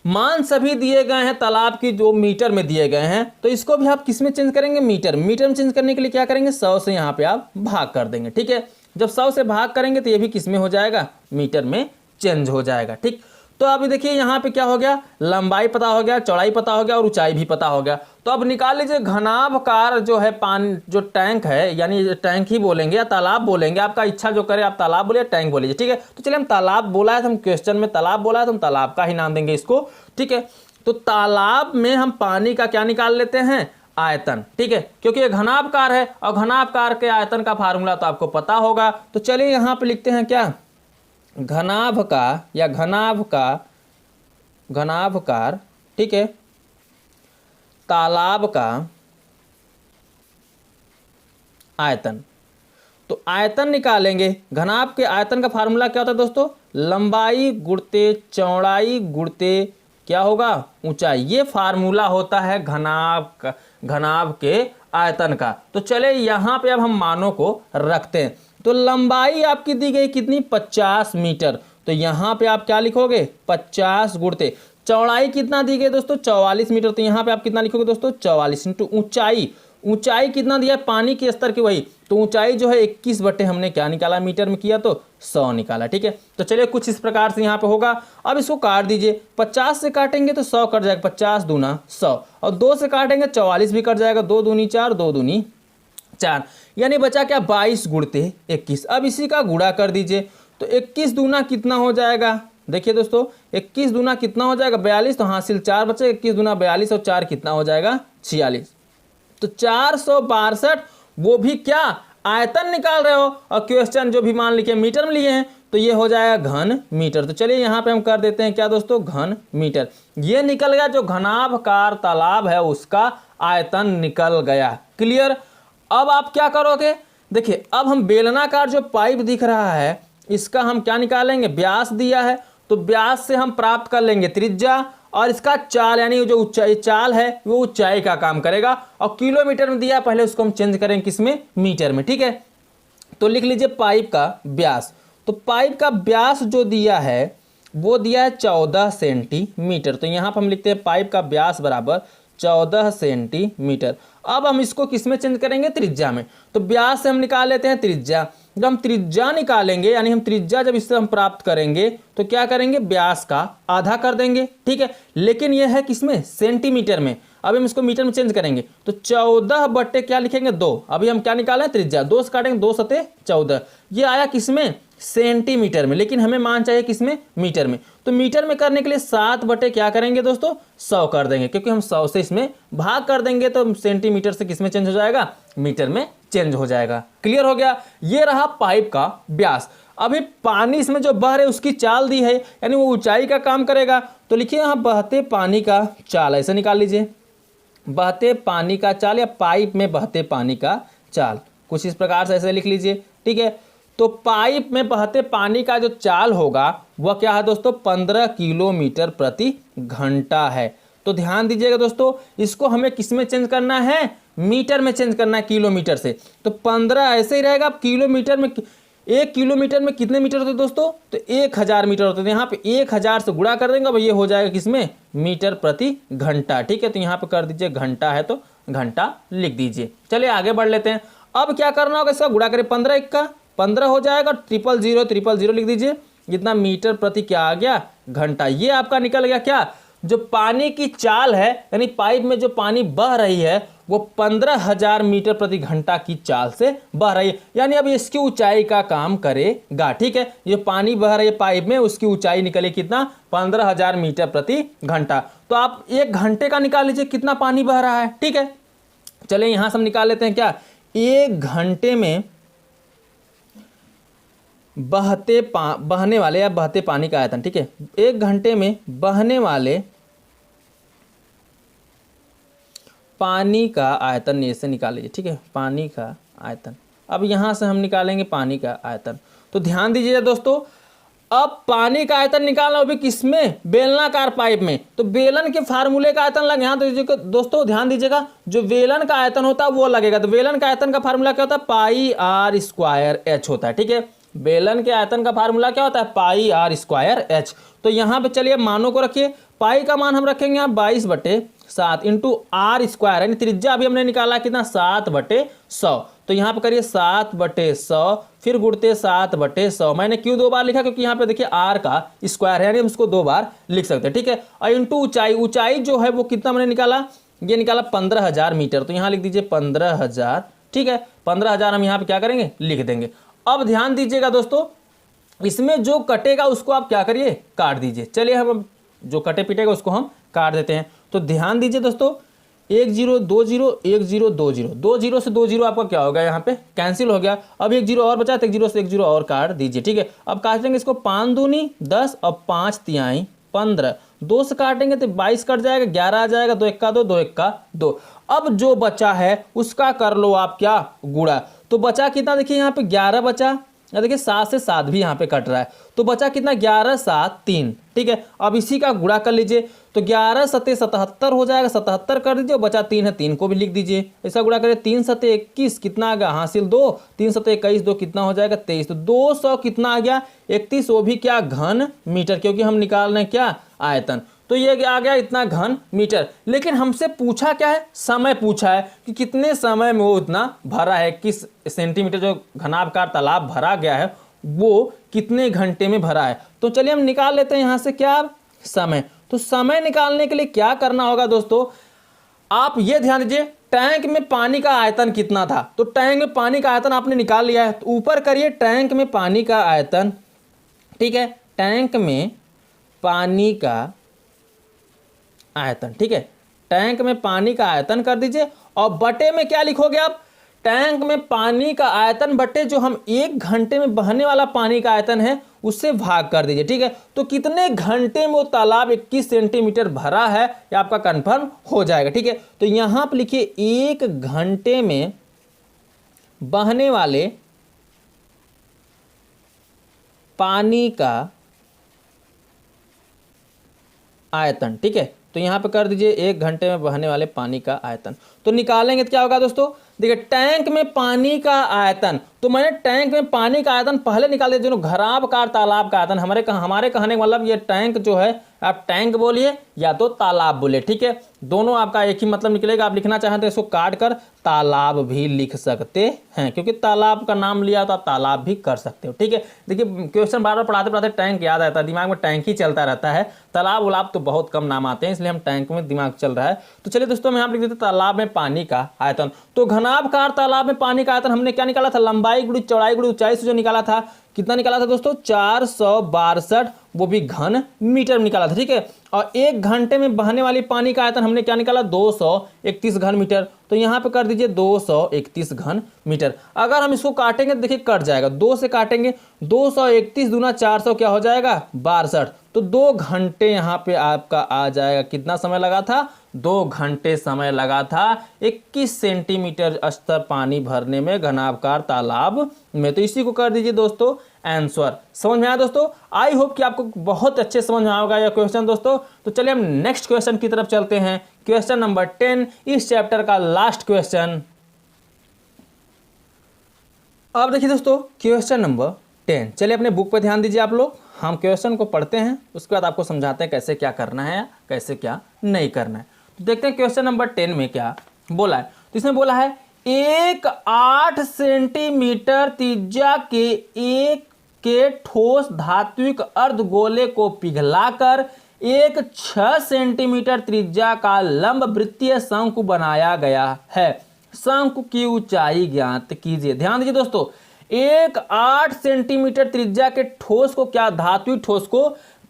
मान सभी दिए गए हैं तालाब की जो मीटर में दिए गए हैं, तो इसको भी आप किस में चेंज करेंगे, मीटर। मीटर में चेंज करने के लिए क्या करेंगे, 100 से यहाँ पे आप भाग कर देंगे। ठीक है, जब 100 से भाग करेंगे तो ये भी किस में हो जाएगा, मीटर में चेंज हो जाएगा। ठीक, तो अभी देखिए यहाँ पे क्या हो गया, लंबाई पता हो गया, चौड़ाई पता हो गया और ऊंचाई भी पता हो गया। तो अब निकाल लीजिए घनाभकार जो है पानी, जो टैंक है, यानी टैंक ही बोलेंगे या तालाब बोलेंगे, आपका इच्छा जो करे, आप तालाब बोलिए टैंक बोलिए। ठीक है, तो चलिए हम तालाब बोला है तो हम क्वेश्चन में तालाब बोला है तो हम तालाब का ही नाम देंगे इसको। ठीक है, तो तालाब में हम पानी का क्या निकाल लेते हैं, आयतन। ठीक है, क्योंकि ये घनाभकार है और घनाभकार के आयतन का फार्मूला तो आपको पता होगा। तो चलिए यहाँ पे लिखते हैं क्या, घनाभ का या घनाभकार, ठीक है, तालाब का आयतन। तो आयतन निकालेंगे, घनाभ के आयतन का फार्मूला क्या होता है दोस्तों, लंबाई गुणते चौड़ाई गुणते क्या होगा, ऊंचाई। ये फार्मूला होता है घनाभ के आयतन का। तो चले यहाँ पे अब हम मानों को रखते हैं। तो लंबाई आपकी दी गई कितनी, 50 मीटर। तो यहाँ पे आप क्या लिखोगे, 50 गुणते चौड़ाई कितना दी गई दोस्तों, 44 मीटर। तो यहाँ पे आप कितना लिखोगे दोस्तों, 44 इंटू ऊंचाई। ऊंचाई कितना दिया है, पानी के स्तर की वही, तो ऊंचाई जो है 21 बटे हमने क्या निकाला, मीटर में किया तो 100 निकाला। ठीक है, तो चलिए कुछ इस प्रकार से यहाँ पे होगा। अब इसको काट दीजिए, 50 से काटेंगे तो 100 कट जाएगा, 50 दूना 100, और 2 से काटेंगे 44 भी कट जाएगा, 2 दूनी 4, 2 दूनी 4, यानी बचा क्या, 22 गुणते 21। अब इसी का गुणा कर दीजिए, तो 21 दूना कितना हो जाएगा, देखिए दोस्तों 21 दूना कितना हो जाएगा, 42। तो हासिल 4 बचे, 21 दूना 42 और 4 कितना हो जाएगा, 46। तो 462, वो भी क्या, आयतन निकाल रहे हो, और क्वेश्चन जो भी मान लिखे मीटर में लिए हैं, तो ये हो जाएगा घन मीटर। तो चलिए यहाँ पे हम कर देते हैं क्या दोस्तों, घन मीटर। ये निकल गया, जो घनाभकार तालाब है उसका आयतन निकल गया। क्लियर। अब आप क्या करोगे, देखिए अब हम बेलनाकार जो पाइप दिख रहा है इसका हम क्या निकालेंगे, व्यास दिया है, तो व्यास से हम प्राप्त कर लेंगे त्रिज्या, और इसका चाल यानी जो ऊंचाई चाल है वो ऊंचाई का काम करेगा। और किलोमीटर में दिया, पहले उसको हम चेंज करेंगे किसमें, मीटर में। ठीक है, तो लिख लीजिए पाइप का व्यास। तो पाइप का व्यास जो दिया है वो दिया है 14 सेंटीमीटर। तो यहाँ पर हम लिखते हैं पाइप का व्यास बराबर 14 सेंटीमीटर। अब हम इसको किस में चेंज करेंगे, त्रिज्या में। तो व्यास से हम निकाल लेते हैं त्रिज्या। जब हम त्रिज्या निकालेंगे, यानी हम त्रिज्या जब इससे हम प्राप्त करेंगे तो क्या करेंगे, व्यास का आधा कर देंगे। ठीक है, लेकिन यह है किसमें, सेंटीमीटर में। अब हम इसको मीटर में चेंज करेंगे, तो 14 बट्टे क्या लिखेंगे, 2। अभी हम क्या निकालें, त्रिज्या, 2 से काटेंगे, 2 सते 14। ये आया किसमें, सेंटीमीटर में, लेकिन हमें मान चाहिए किसमें, मीटर में। तो मीटर में करने के लिए 7 बटे क्या करेंगे दोस्तों, 100 कर देंगे, क्योंकि हम 100 से इसमें भाग कर देंगे तो सेंटीमीटर से किसमें चेंज हो जाएगा, मीटर में चेंज हो जाएगा। क्लियर हो गया। ये रहा पाइप का व्यास। अभी पानी इसमें जो बह रहे उसकी चाल दी है, यानी वो ऊंचाई का काम करेगा। तो लिखिए यहाँ बहते पानी का चाल, ऐसे निकाल लीजिए, बहते पानी का चाल या पाइप में बहते पानी का चाल, कुछ इस प्रकार से ऐसे लिख लीजिए, ठीक है। तो पाइप में बहते पानी का जो चाल होगा वह क्या है दोस्तों, 15 किलोमीटर प्रति घंटा है। तो ध्यान दीजिएगा दोस्तों, इसको हमें किस में चेंज करना है, मीटर में चेंज करना है, किलोमीटर से। तो 15 ऐसे ही रहेगा। अब किलोमीटर में, 1 किलोमीटर में कितने मीटर होते हैं दोस्तों, तो 1000 मीटर होते हैं। यहाँ पे 1000 से गुणा कर देंगे, अब ये हो जाएगा किसमें, मीटर प्रति घंटा, ठीक है। तो यहाँ पे कर दीजिए, घंटा है तो घंटा लिख दीजिए। चलिए आगे बढ़ लेते हैं। अब क्या करना होगा, इसका गुणा करें, 15 1 15 हो जाएगा, 000 लिख दीजिए, जितना मीटर प्रति क्या आ गया, घंटा। ये आपका निकल गया क्या, जो पानी की चाल है, यानी पाइप में जो पानी बह रही है वो 15,000 मीटर प्रति घंटा की चाल से बह रही है, यानी अब इसकी ऊंचाई का काम करेगा, ठीक है। ये पानी बह रही है पाइप में, उसकी ऊंचाई निकले कितना, 15,000 मीटर प्रति घंटा। तो आप 1 घंटे का निकाल लीजिए कितना पानी बह रहा है, ठीक है। चलिए यहां से हम निकाल लेते हैं क्या, 1 घंटे में बहने वाले या बहते पानी का आयतन, ठीक है। 1 घंटे में बहने वाले पानी का आयतन ऐसे निकाल लीजिए, ठीक है, पानी का आयतन। अब यहां से हम निकालेंगे पानी का आयतन। तो ध्यान दीजिएगा दोस्तों, अब पानी का आयतन निकालना वो भी किसमें, बेलनाकार पाइप में। तो बेलन के फार्मूले का आयतन लगे, यहाँ तो दोस्तों ध्यान दीजिएगा, जो बेलन का आयतन होता है वो लगेगा। तो बेलन का आयतन का फार्मूला क्या होता है, पाई आर स्क्वायर एच होता है, ठीक है। बेलन के आयतन का फार्मूला क्या होता है, पाई आर स्क्वायर एच। तो यहाँ पे चलिए मानों को रखिए, पाई का मान हम रखेंगे यहाँ 22/7 इंटू आर स्क्वायर, यानी त्रिज्या अभी हमने निकाला कितना, 7/100। तो यहाँ पे करिए 7/100, फिर गुणते 7/100। मैंने क्यों 2 बार लिखा, क्योंकि यहाँ पे देखिए आर का स्क्वायर है, यानी हम उसको 2 बार लिख सकते हैं, ठीक है। और इंटू ऊंचाई, ऊंचाई जो है वो कितना मैंने निकाला, ये निकाला 15,000 मीटर। तो यहाँ लिख दीजिए 15,000, ठीक है। 15,000 हम यहाँ पे क्या करेंगे, लिख देंगे। अब ध्यान दीजिएगा दोस्तों, इसमें जो कटेगा उसको आप क्या करिए, काट दीजिए। चलिए हम जो कटे पीटेगा उसको हम काट देते हैं। तो ध्यान दीजिए दोस्तों, 1 0 2 0 1 0 2 0, 2 0 से 2 0 आपका क्या होगा, यहाँ पे कैंसिल हो गया। अब 1 0 और बचा, तो 1 0 से 1 0 और काट दीजिए, ठीक है। अब काटेंगे इसको, 5 दूनी 10 और 5 तिहाई 15, 2 से काटेंगे तो 22 कट जाएगा, 11 आ जाएगा, 2 1 2 2 1 2। अब जो बचा है उसका कर लो आप क्या, गुणा। तो बचा कितना, देखिए यहाँ पे 11 बचा, या देखिए 7 से 7 भी यहाँ पे कट रहा है, तो बचा कितना, 11 7 3, ठीक है। अब इसी का गुणा कर लीजिए, तो 11 7 77 हो जाएगा, 77 कर दीजिए, और बचा 3 है, 3 को भी लिख दीजिए। ऐसा गुणा करें, 3 7 21 कितना आ गया, हासिल 2, 3 7 21 2 कितना हो जाएगा, 23। तो 200 कितना आ गया, 31, वो भी क्या, घन मीटर, क्योंकि हम निकाल रहे हैं क्या, आयतन। तो ये आ गया इतना घन मीटर। लेकिन हमसे पूछा क्या है, समय पूछा है कि कितने समय में वो इतना भरा है, किस सेंटीमीटर जो घनाभकार तालाब भरा गया है वो कितने घंटे में भरा है। तो चलिए हम निकाल लेते हैं यहाँ से क्या, समय। तो समय निकालने के लिए क्या करना होगा दोस्तों, आप ये ध्यान दीजिए, टैंक में पानी का आयतन कितना था। तो टैंक में पानी का आयतन आपने निकाल लिया है, तो ऊपर करिए टैंक में पानी का आयतन, ठीक है, टैंक में पानी का आयतन, ठीक है। टैंक में पानी का आयतन कर दीजिए, और बटे में क्या लिखोगे आप, टैंक में पानी का आयतन बटे जो हम 1 घंटे में बहने वाला पानी का आयतन है उससे भाग कर दीजिए, ठीक है। तो कितने घंटे में वो तालाब 21 सेंटीमीटर भरा है, ये आपका कंफर्म हो जाएगा, ठीक है। तो यहां पर लिखिए 1 घंटे में बहने वाले पानी का आयतन, ठीक है। तो यहाँ पे कर दीजिए 1 घंटे में बहने वाले पानी का आयतन। तो निकालेंगे तो क्या होगा दोस्तों, देखिए टैंक में पानी का आयतन, तो मैंने टैंक में पानी का आयतन पहले निकाल दिया, जो घराभकार तालाब का आयतन। हमारे कहने का मतलब ये टैंक जो है, आप टैंक बोलिए या तो तालाब बोलिए, ठीक है, दोनों आपका एक ही मतलब निकलेगा। आप लिखना चाहें तो इसको काट कर तालाब भी लिख सकते हैं, क्योंकि तालाब का नाम लिया तो आप तालाब भी कर सकते हो, ठीक है। देखिए क्वेश्चन बार बार पढ़ाते पढ़ाते टैंक याद आता है, दिमाग में टैंक ही चलता रहता है, तालाब उलाब तो बहुत कम नाम आते हैं, इसलिए हम टैंक में दिमाग चल रहा है। तो चलिए दोस्तों, हम यहाँ लिख देते तालाब में पानी का आयतन। तो घनाभकार तालाब में पानी का आयतन हमने क्या निकाला था, लंबाई गुणित चौड़ाई गुणित ऊंचाई से जो निकाला था, कितना निकाला था दोस्तों, 462, वो भी घन मीटर में निकाला था। ठीक है, और 1 घंटे में बहने वाली पानी का आयतन हमने क्या निकाला, 231 घन मीटर। तो यहाँ पे कर दीजिए 231 घन मीटर। अगर हम इसको काटेंगे तो देखिए कट जाएगा, 2 से काटेंगे, 231 दूना 400 क्या हो जाएगा, 62। तो 2 घंटे यहाँ पे आपका आ जाएगा। कितना समय लगा था, 2 घंटे समय लगा था 21 सेंटीमीटर स्तर पानी भरने में घनाभकार तालाब में। तो इसी को कर दीजिए दोस्तों आंसर। समझ में आया दोस्तों? आई होप कि आपको बहुत अच्छे समझ में आएगा यह क्वेश्चन दोस्तों। तो चलिए हम नेक्स्ट क्वेश्चन की तरफ चलते हैं। क्वेश्चन नंबर 10, इस चैप्टर का लास्ट क्वेश्चन। अब देखिए दोस्तों क्वेश्चन नंबर 10, चलिए अपने बुक पर ध्यान दीजिए आप लोग। हम क्वेश्चन को पढ़ते हैं, उसके बाद आपको समझाते हैं कैसे क्या करना है, कैसे क्या नहीं करना है। तो देखते हैं क्वेश्चन नंबर 10 में क्या बोला है। तो इसमें बोला है एक 8 सेंटीमीटर त्रिज्या के ठोस धात्विक अर्धगोले को पिघलाकर एक 6 सेंटीमीटर त्रिज्या का लंब वृत्तीय शंकु बनाया गया है। शंकु की ऊंचाई ज्ञात कीजिए। ध्यान दीजिए दोस्तों, एक 8 सेंटीमीटर त्रिज्या के ठोस को, क्या धात्विक ठोस को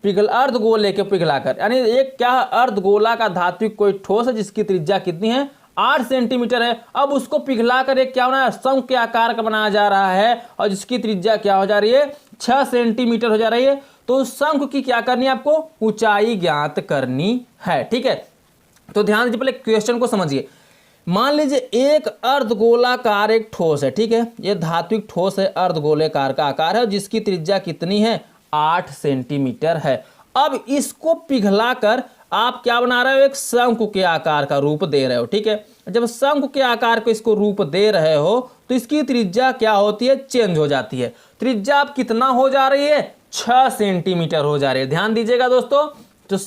अर्धगोले के पिघलाकर, यानी एक क्या अर्धगोला का धात्विक कोई ठोस है जिसकी त्रिज्या कितनी है, 8 सेंटीमीटर है। अब उसको पिघलाकर एक क्या होना है, शंकु के आकार का बनाया जा रहा है और जिसकी त्रिज्या क्या हो जा रही है, 6 सेंटीमीटर हो जा रही है। तो शंकु की क्या करनी है आपको, ऊंचाई ज्ञात करनी है। ठीक है, तो ध्यान दीजिए, पहले क्वेश्चन को समझिए। मान लीजिए एक अर्धगोलाकार एक ठोस है। ठीक है, ये धात्विक ठोस है, अर्धगोलाकार का आकार है, जिसकी त्रिज्या कितनी है, 8 सेंटीमीटर है। अब इसको पिघलाकर आप क्या बना रहे हो, एक शंकु के आकार का रूप दे रहे हो। ठीक है, जब शंकु के आकार को इसको रूप दे रहे हो तो इसकी त्रिज्या क्या होती है, चेंज हो जाती है। त्रिज्या अब कितना हो जा रही है, 6 सेंटीमीटर हो जा रही है। ध्यान दीजिएगा दोस्तों, तो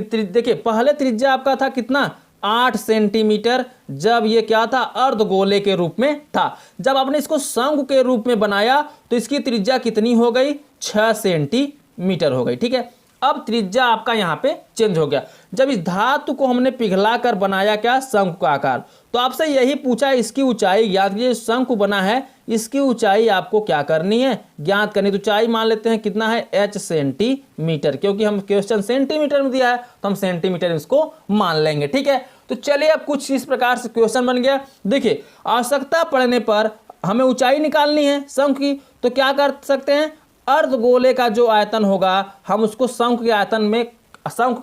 देखिए पहले त्रिज्या आपका था कितना, 8 सेंटीमीटर, जब ये क्या था, अर्धगोले के रूप में था। जब आपने इसको शंकु के रूप में बनाया तो इसकी त्रिज्या कितनी हो गई, 6 सेंटीमीटर हो गई। ठीक है, अब त्रिज्या आपका यहाँ पे चेंज हो गया। जब इस धातु को हमने पिघलाकर बनाया क्या, शंकु का आकार, तो आपसे यही पूछा इसकी ऊंचाई ज्ञात कीजिए। शंकु बना है, इसकी ऊंचाई आपको क्या करनी है, ज्ञात करनी। तो ऊंचाई मान लेते हैं कितना है, h सेंटीमीटर, क्योंकि हम क्वेश्चन सेंटीमीटर में दिया है तो हम सेंटीमीटर इसको मान लेंगे। ठीक है, तो चलिए अब कुछ इस प्रकार से क्वेश्चन बन गया। देखिए आवश्यकता पड़ने पर हमें ऊंचाई निकालनी है शंकु की, तो क्या कर सकते हैं, अर्धगोले का जो आयतन होगा हम उसको शंकु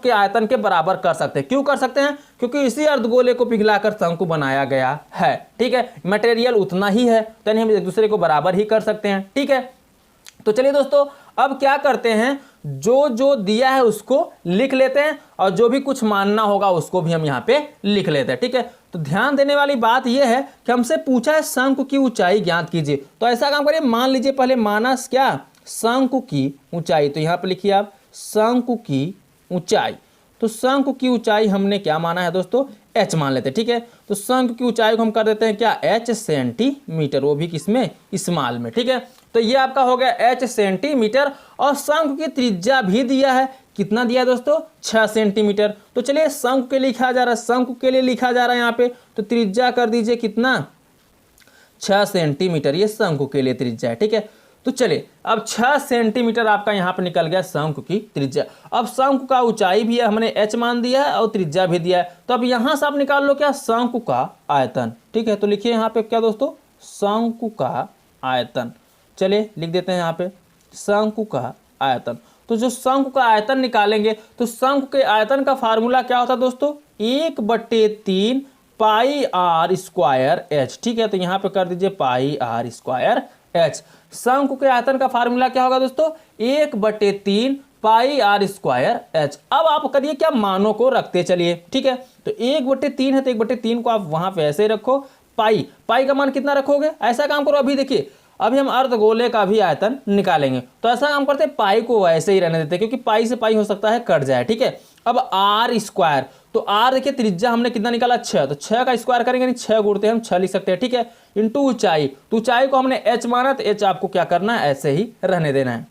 के आयतन के बराबर कर सकते हैं। क्यों कर सकते हैं, क्योंकि इसी अर्धगोले को पिघलाकर शंकु बनाया गया है। ठीक है, मटेरियल उतना ही है, तो हम एक दूसरे को बराबर ही कर सकते हैं। ठीक है, तो चलिए दोस्तों अब क्या करते हैं, जो जो दिया है उसको लिख लेते हैं और जो भी कुछ मानना होगा उसको भी हम यहाँ पे लिख लेते हैं। ठीक है, तो ध्यान देने वाली बात यह है कि हमसे पूछा है शंकु की ऊंचाई ज्ञात कीजिए। तो ऐसा काम करिए, मान लीजिए पहले माना क्या, शंकु की ऊंचाई। तो यहाँ पे लिखिए आप शंकु की ऊंचाई। तो शंकु की ऊंचाई हमने क्या माना है दोस्तों, h मान लेते हैं। ठीक है, तो शंकु की ऊंचाई को हम कर देते हैं क्या, h सेंटीमीटर, वो भी किसमें, स्मॉल में। ठीक है, तो ये आपका हो गया h सेंटीमीटर और शंकु की त्रिज्या भी दिया है। कितना दिया है दोस्तों, 6 सेंटीमीटर। तो चलिए शंकु के लिए लिखा जा रहा है, शंकु के लिए लिखा जा रहा है यहाँ पे, तो त्रिज्या कर दीजिए कितना, 6 सेंटीमीटर, ये शंकु के लिए त्रिज्या है। ठीक है, तो चलिए अब 6 सेंटीमीटर आपका यहाँ पर निकल गया शंकु की त्रिज्या। अब शंकु का ऊंचाई भी है, हमने h मान दिया है और त्रिज्या भी दिया है। तो अब यहाँ से आप निकाल लो क्या, शंकु का आयतन। ठीक है, तो लिखिए यहाँ पे क्या दोस्तों, शंकु का आयतन। चलिए लिख देते हैं यहाँ पे शंकु का आयतन। तो जो शंकु का आयतन निकालेंगे तो शंकु के आयतन का फार्मूला क्या होता है दोस्तों, 1/3 पाई r स्क्वायर h। ठीक है, तो यहाँ पे कर दीजिए पाई r स्क्वायर h। शंकु के आयतन का फार्मूला क्या होगा दोस्तों, 1/3 पाई r स्क्वायर h। अब आप करिए क्या, मानों को रखते चलिए। ठीक है, तो 1/3 है तो 1/3 को आप वहां पे ऐसे ही रखो। पाई का मान कितना रखोगे, ऐसा काम करो। अभी देखिए अभी हम अर्धगोले का भी आयतन निकालेंगे, तो ऐसा काम करते हैं, पाई को वैसे ही रहने देते हैं क्योंकि पाई से पाई हो सकता है कट जाए। ठीक है, अब r स्क्वायर, तो r देखिए त्रिज्या हमने कितना निकाला, 6, तो 6 का स्क्वायर करेंगे, 6 गुणते हम 6 लिख सकते हैं। ठीक है, इंटू ऊंचाई, तो ऊंचाई को हमने h माना तो h आपको क्या करना है, ऐसे ही रहने देना है।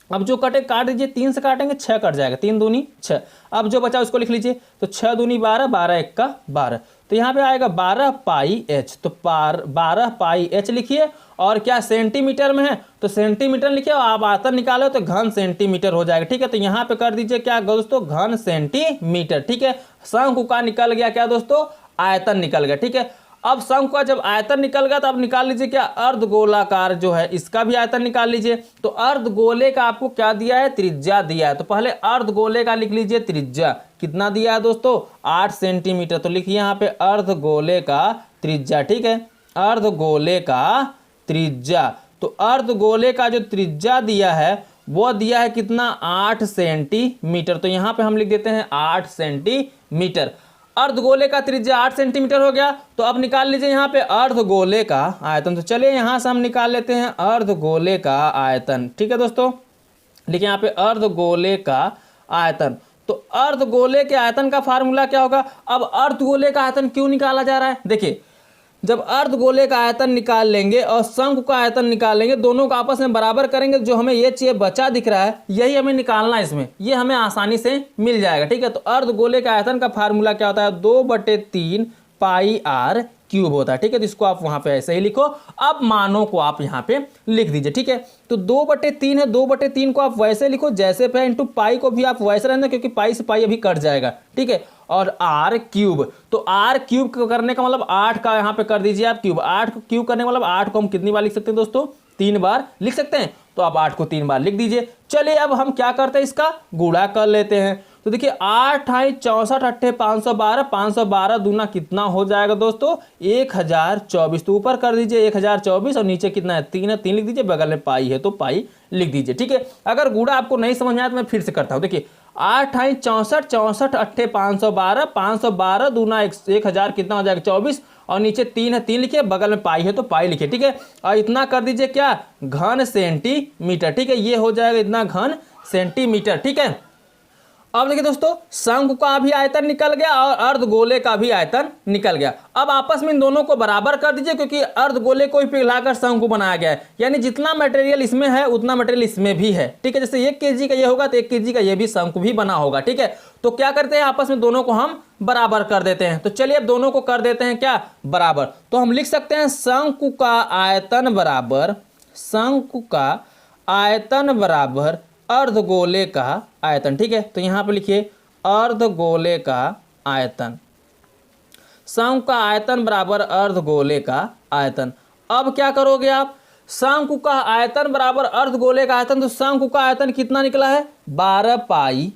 अब जो कटे काट दीजिए, 3 से काटेंगे 6 कट जाएगा, 3 दूनी 6। अब जो बचा उसको लिख लीजिए, तो 6 दूनी 12, 12 1 का 12। तो यहाँ पे आएगा 12 पाई एच। तो 12 पाई एच लिखिए, और क्या सेंटीमीटर में है तो सेंटीमीटर लिखिए, और आप आयतन निकालो तो घन सेंटीमीटर हो जाएगा। ठीक है, तो यहाँ पे कर दीजिए क्या दोस्तों, घन सेंटीमीटर। ठीक है, शंकु का निकल गया क्या दोस्तों, आयतन निकल गया। ठीक है, अब शंकु का जब आयतन निकल गया तो अब निकाल लीजिए क्या, अर्धगोलाकार जो है इसका भी आयतन निकाल लीजिए। तो अर्धगोले का आपको क्या दिया है, त्रिज्या दिया है। तो पहले अर्धगोले का लिख लीजिए त्रिज्या, कितना दिया है दोस्तों, 8 सेंटीमीटर। तो लिखिए यहाँ पे अर्धगोले का त्रिज्या। ठीक है, अर्धगोले का त्रिज्या। तो अर्धगोले का जो त्रिज्या दिया है वो दिया है कितना, 8 सेंटीमीटर। तो यहाँ पे हम लिख देते हैं 8 सेंटीमीटर। अर्धगोले का त्रिज्या 8 सेंटीमीटर हो गया। तो अब निकाल लीजिए यहाँ पे अर्धगोले का आयतन। तो चलिए यहाँ से हम निकाल लेते हैं अर्धगोले का आयतन। ठीक है दोस्तों, देखिए यहाँ पे अर्धगोले का आयतन। तो अर्धगोले के आयतन का फार्मूला क्या होगा। अब अर्धगोले का आयतन क्यों निकाला जा रहा है, देखिए जब अर्धगोले का आयतन निकाल लेंगे और शंकु का आयतन निकाल लेंगे, दोनों को आपस में बराबर करेंगे, जो हमें ये चीज बचा दिख रहा है यही हमें निकालना है, इसमें ये हमें आसानी से मिल जाएगा। ठीक है, तो अर्धगोले का आयतन का फार्मूला क्या होता है, 2/3 पाई आर क्यूब होता है। ठीक है, तो इसको आप वहां पे ऐसे ही लिखो। अब मानों को आप यहाँ पे लिख दीजिए। ठीक है, तो 2/3 है, 2/3 को आप वैसे लिखो जैसे पे, इंटू पाई को भी आप वैसे रहना, क्योंकि पाई से पाई अभी कट जाएगा। ठीक है, और आर क्यूब, तो आर क्यूब करने का मतलब 8 का यहाँ पे कर दीजिए आप क्यूब। 8 को क्यूब करने का मतलब 8 को हम कितनी बार लिख सकते हैं दोस्तों, 3 बार लिख सकते हैं। तो आप 8 को 3 बार लिख दीजिए। चलिए अब हम क्या करते हैं, इसका गुणा कर लेते हैं। तो देखिए 8 × 64 × 512, 512 दूना कितना हो जाएगा दोस्तों, 1024। तो ऊपर कर दीजिए 1024 और नीचे कितना है, 3 है, 3 लिख दीजिए, बगल में पाई है तो पाई लिख दीजिए। ठीक है, अगर गुणा आपको नहीं समझ में आया तो मैं फिर से करता हूँ। देखिए 8 × 64, 64 × 512, 512 दूना 1000 कितना हो जाएगा, 24, और नीचे 3 है, 3 लिखिए, बगल में पाई है तो पाई लिखिए। ठीक है, और इतना कर दीजिए क्या, घन सेंटीमीटर। ठीक है, ये हो जाएगा इतना घन सेंटीमीटर। ठीक है, अब देखिए दोस्तों शंकु का भी आयतन निकल गया और अर्धगोले का भी आयतन निकल गया। अब आपस में इन दोनों को बराबर कर दीजिए, क्योंकि अर्धगोले को ही पिघलाकर शंकु बनाया गया है, यानी जितना मटेरियल इसमें है उतना मटेरियल इसमें भी है। ठीक है, जैसे 1 kg का ये होगा तो 1 kg का ये भी शंकु भी बना होगा। ठीक है, तो क्या करते हैं, आपस में दोनों को हम बराबर कर देते हैं। तो चलिए अब दोनों को कर देते हैं क्या, बराबर। तो हम लिख सकते हैं शंकु का आयतन बराबर, शंकु का आयतन बराबर अर्धगोले का आयतन। ठीक है, तो यहाँ पे लिखिए अर्धगोले का आयतन, शंकु का आयतन बराबर अर्धगोले का आयतन। अब क्या करोगे आप, शंकु का आयतन बराबर अर्धगोले का आयतन, तो शंकु का आयतन कितना निकला है, 12 पाई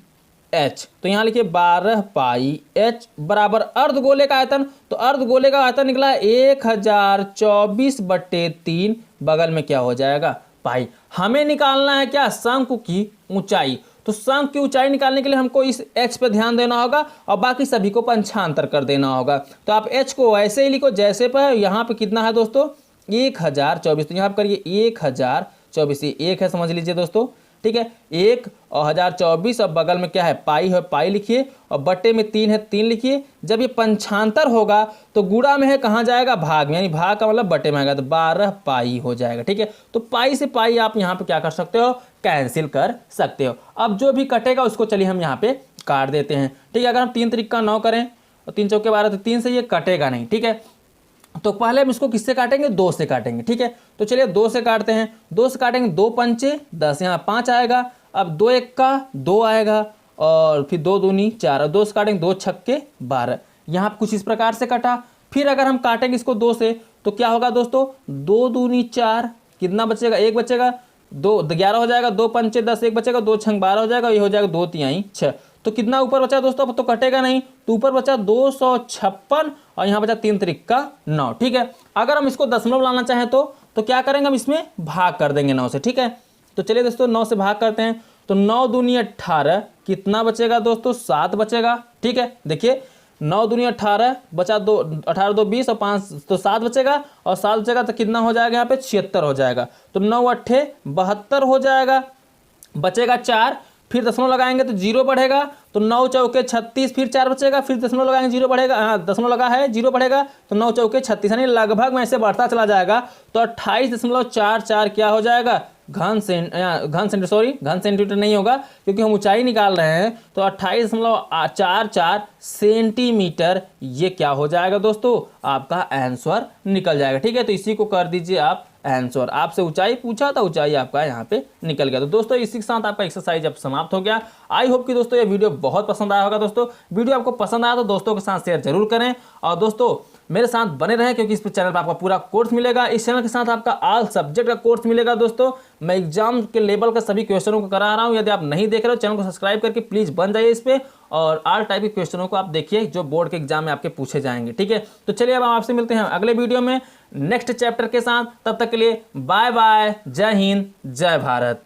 एच। तो यहाँ लिखिए 12 पाई एच बराबर अर्धगोले का आयतन। तो अर्धगोले का आयतन निकला है 1024/3, बगल में क्या हो जाएगा, पाई। हमें निकालना है क्या, शंकु की ऊंचाई। तो शंकु की ऊंचाई निकालने के लिए हमको इस h पे ध्यान देना होगा और बाकी सभी को पंचांतर कर देना होगा। तो आप h को वैसे ही लिखो जैसे पर, यहाँ पे कितना है दोस्तों, 1024। तो यहाँ पर करिए 1024, ये 1 है समझ लीजिए दोस्तों। ठीक है, 1 और 1024 और बगल में क्या है, पाई है, पाई लिखिए, और बट्टे में 3 है, 3 लिखिए। जब ये पंचांतर होगा तो गुणा में है कहाँ जाएगा, भाग में, यानी भाग का मतलब बट्टे में आएगा, तो 12 पाई हो जाएगा। ठीक है, तो पाई से पाई आप यहाँ पे क्या कर सकते हो, कैंसिल कर सकते हो। अब जो भी कटेगा उसको चलिए हम यहाँ पे काट देते हैं। ठीक है, अगर हम 3 3 का 9 करें और 3 चौके 12, तो 3 से ये कटेगा नहीं। ठीक है, तो पहले हम इसको किससे काटेंगे, 2 से काटेंगे। ठीक है, तो चलिए 2 से काटते हैं। 2 से काटेंगे, 2 पंचे 10, यहाँ 5 आएगा। अब 2 1 का 2 आएगा, और फिर 2 दूनी 4, 2 से काटेंगे, 2 छक्के 12। यहाँ कुछ इस प्रकार से कटा। फिर अगर हम काटेंगे इसको 2 से तो क्या होगा दोस्तों, 2 दूनी 4, कितना बचेगा, 1 बचेगा, 2 11 हो जाएगा, 2 पंचे 10, 1 बचेगा, 2 छंग 12 हो जाएगा, ये हो जाएगा 2 तिहाई 6। तो कितना ऊपर बचा दोस्तों, अब तो कटेगा नहीं, तो ऊपर बचा 256 और यहाँ बचा 3 3 का 9। ठीक है, अगर हम इसको दशमलव लाना चाहें तो क्या करेंगे, हम इसमें भाग कर देंगे 9 से। ठीक है, तो चलिए दोस्तों 9 से भाग करते हैं। तो 9 दूनी 18, कितना बचेगा दोस्तों, 7 बचेगा। ठीक है, देखिए 9 दूनी 18 बचा, 2 18 2 20 और 5 तो 7 बचेगा, और 7 बचेगा तो कितना हो जाएगा, यहाँ पे 76 हो जाएगा। तो 9 8 72 हो जाएगा, बचेगा 4, फिर दशमलव लगाएंगे तो 0 बढ़ेगा, तो 9 चौके 36, फिर 4 बचेगा, फिर दशमलव लगाएंगे 0 बढ़ेगा, हाँ दशमलव लगा है 0 बढ़ेगा, तो 9 चौके 36, यानी लगभग में ऐसे बढ़ता चला जाएगा। तो 28.44 क्या हो जाएगा, घन सेंटीमीटर नहीं होगा क्योंकि हम ऊंचाई निकाल रहे हैं। तो 28.44 सेंटीमीटर ये क्या हो जाएगा दोस्तों, आपका आंसर निकल जाएगा। ठीक है, तो इसी को कर दीजिए आप आंसर। आपसे ऊंचाई पूछा था, ऊंचाई आपका यहाँ पे निकल गया। तो दोस्तों इसी के साथ आपका एक्सरसाइज अब समाप्त हो गया। आई होप कि दोस्तों ये वीडियो बहुत पसंद आया होगा। दोस्तों वीडियो आपको पसंद आया तो दोस्तों के साथ शेयर जरूर करें और दोस्तों मेरे साथ बने रहें क्योंकि इस चैनल पर आपका पूरा कोर्स मिलेगा। इस चैनल के साथ आपका ऑल सब्जेक्ट का कोर्स मिलेगा। दोस्तों मैं एग्जाम के लेवल का सभी क्वेश्चनों को करा रहा हूं। यदि आप नहीं देख रहे हो चैनल को सब्सक्राइब करके प्लीज बन जाइए इस पे और ऑल टाइप के क्वेश्चनों को आप देखिए जो बोर्ड के एग्जाम में आपके पूछे जाएंगे। ठीक है, तो चलिए अब हम आपसे मिलते हैं अगले वीडियो में नेक्स्ट चैप्टर के साथ। तब तक के लिए बाय बाय, जय हिंद, जय भारत।